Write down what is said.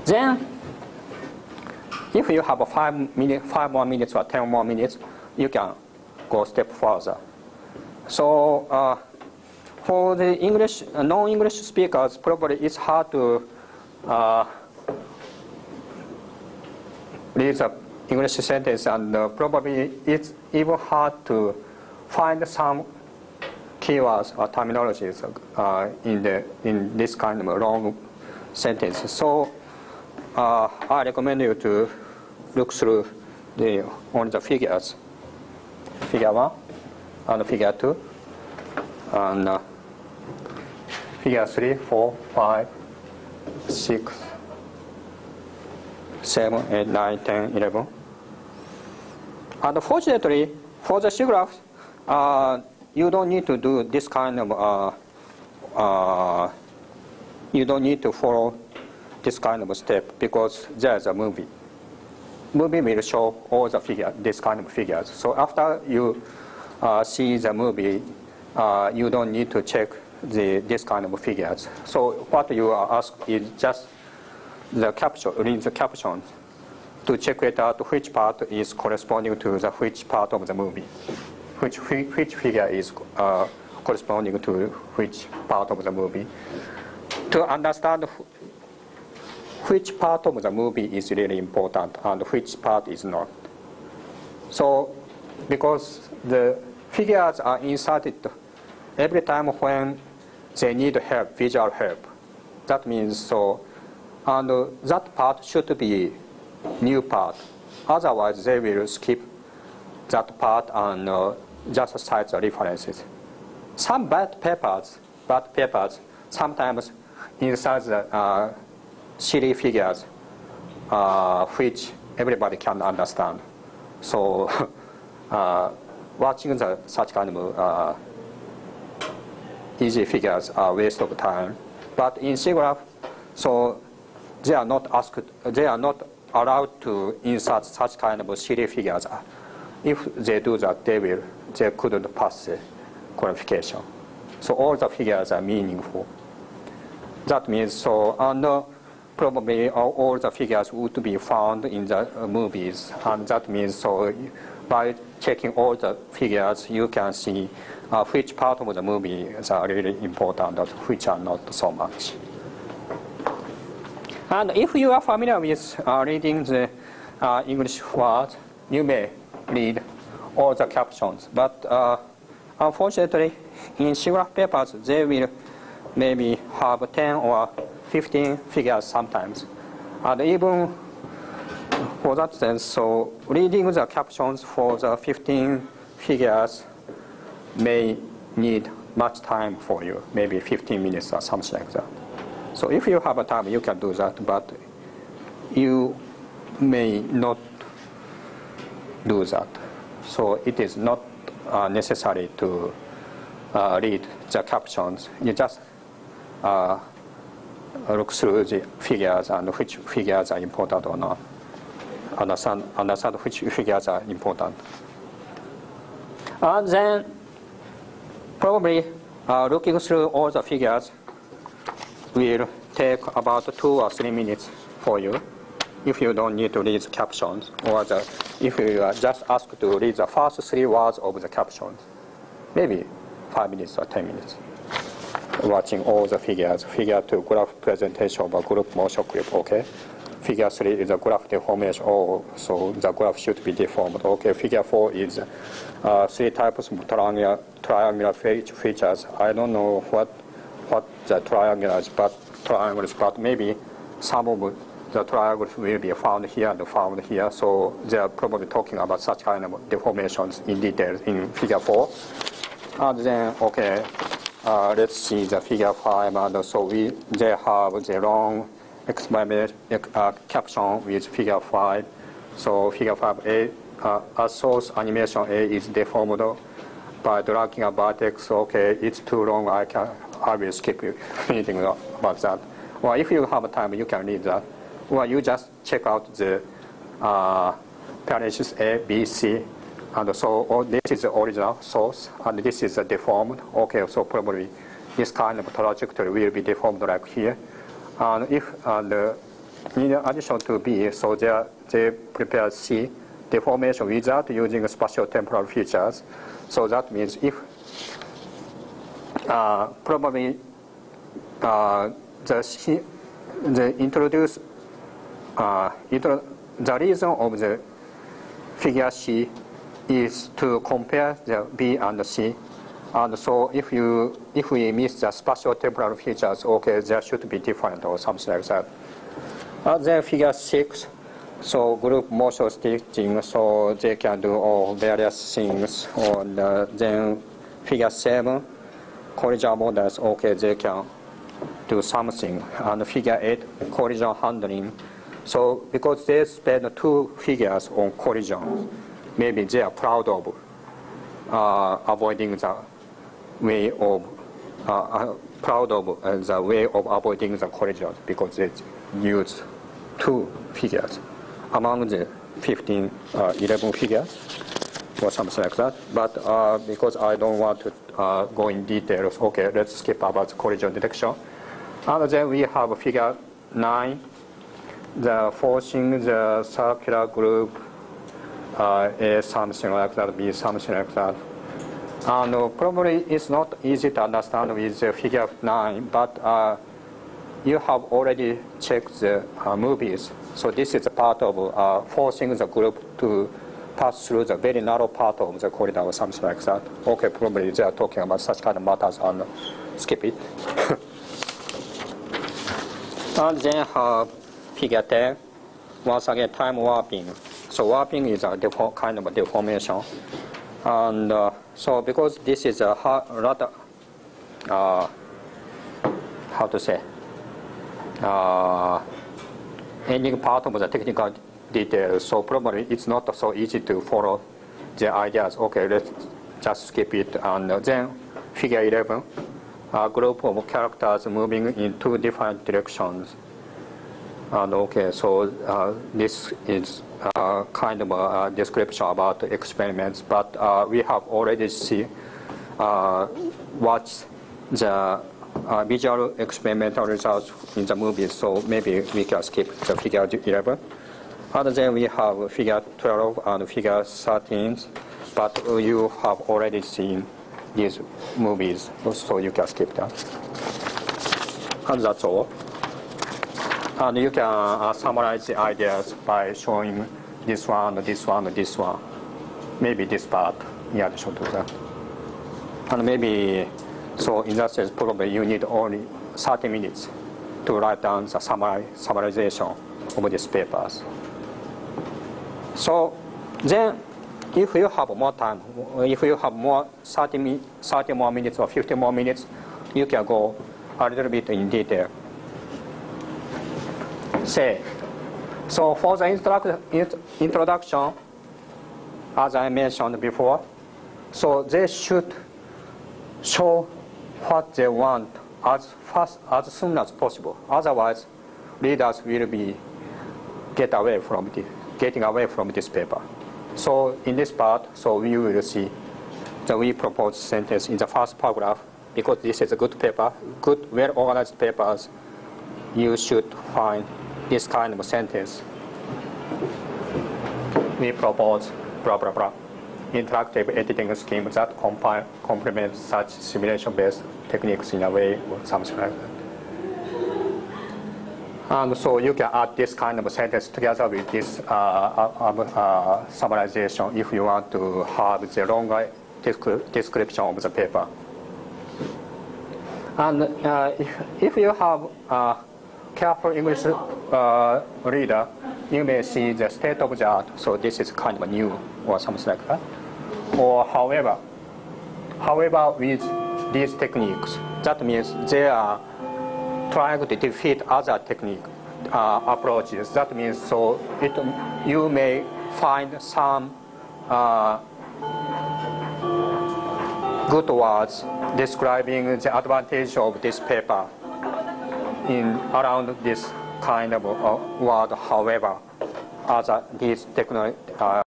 Then, if you have 5 more minutes or 10 more minutes, you can go a step further. So for the English, non-English speakers, probably it's hard to read the English sentence, and probably it's even hard to find some keywords or terminologies in this kind of long sentence. So I recommend you to look through on the figures, figure 1 and figure 2, and figure 3, 4, 5, 6, 7, 8, 9, 10, 11. And fortunately, for the C graphs, you don't need to do this kind of, you don't need to follow this kind of step because there's a movie. Movie will show all the figures, this kind of figures. So after you see the movie, you don't need to check this kind of figures. So what you are asked is just the caption, read the captions to check it out which part is corresponding to which part of the movie, which figure is corresponding to which part of the movie. To understand which part of the movie is really important and which part is not. So because the figures are inserted every time when they need help, visual help. That means so, and that part should be new part. Otherwise, they will skip that part and just cite the references. Some bad papers sometimes insert the silly figures which everybody can understand. So watching such kind of easy figures are a waste of time. But in C graph, so they are not allowed to insert such kind of silly figures. If they do that, they couldn't pass the qualification. So all the figures are meaningful. That means so, and probably all the figures would be found in the movies, and that means so by checking all the figures, you can see which part of the movie are really important and which are not so much. And if you are familiar with reading the English words, you may read all the captions. But unfortunately, in C graph papers, they will maybe have 10 or 15 figures sometimes. And even for that sense, so reading the captions for the 15 figures may need much time for you, maybe 15 minutes or something like that. So if you have a time, you can do that, but you may not do that. So it is not necessary to read the captions. You just look through the figures and which figures are important or not. Understand which figures are important. And then probably looking through all the figures will take about 2 or 3 minutes for you if you don't need to read the captions, or if you are just asked to read the first 3 words of the captions, maybe 5 minutes or 10 minutes. Watching all the figures. Figure 2, graph presentation of a group motion clip, okay? Figure 3 is a graph deformation, so the graph should be deformed, okay? Figure 4 is 3 types of triangular features. I don't know what the triangles, but maybe some of the triangles will be found here and found here. So they are probably talking about such kind of deformations in detail in figure 4. And then, okay, let's see the figure 5. And so they have the long experiment caption with figure 5. So figure 5A, a source animation A is deformed by dragging a vertex. Okay, it's too long. I will skip anything about that. Or if you have time, you can read that. Or you just check out the parentheses A, B, C, and so this is the original source, and this is the deformed. Okay, so probably this kind of trajectory will be deformed like here. And if in addition to B, so they prepared C, deformation without using spatial temporal features. So that means if probably the reason of the figure C is to compare the B and C. And so if we miss the spatial temporal features, okay, there should be different or something like that. Then figure 6, so group motion stitching, so they can do all various things. Or then figure 7, collision models, okay, they can do something. And figure 8, collision handling. So because they spend 2 figures on collision, maybe they are proud of avoiding the way of avoiding the collisions because they use 2 figures among the 11 figures or something like that. But because I don't want to go in details, okay, let's skip about the collision detection. And then we have figure 9, the forcing the circular group A something like that, B something like that. And probably it's not easy to understand with figure 9, but you have already checked the movies. So this is a part of forcing the group to pass through the very narrow part of the corridor or something like that. Okay, probably they are talking about such kind of matters and skip it. And then figure 10, once again time warping. So warping is a kind of a deformation. And so because this is a rather, how to say, ending part of the technical details, so probably it's not so easy to follow the ideas. Okay, let's just skip it. And then figure 11, a group of characters moving in 2 different directions. And okay, so this is kind of a description about the experiments, but we have already watched the visual experimental results in the movies, so maybe we can skip the figure 11. And then we have figure 12 and figure 13, but you have already seen these movies, so you can skip that. And that's all. And you can summarize the ideas by showing this one, this one, this one. Maybe this part in addition to that. And maybe, so in that sense, probably you need only 30 minutes to write down the summarization of these papers. So then, if you have more time, if you have more 30 more minutes or 50 more minutes, you can go a little bit in detail. Say, so for the introduction, as I mentioned before, so they should show what they want as soon as possible. Otherwise, readers will be getting away from this paper. So in this part, so we will see the we proposed sentence in the first paragraph. Because this is a good paper, good, well-organized papers, you should find this kind of sentence. We propose blah, blah, blah. Interactive editing scheme that complements such simulation-based techniques in a way or something like that. And so you can add this kind of sentence together with this summarization if you want to have the longer description of the paper. And if you have a careful English reader, you may see the state of the art. So this is kind of new or something like that. Or however, with these techniques, that means they are trying to defeat other approaches. That means so you may find some good words describing the advantage of this paper around this kind of word. However, these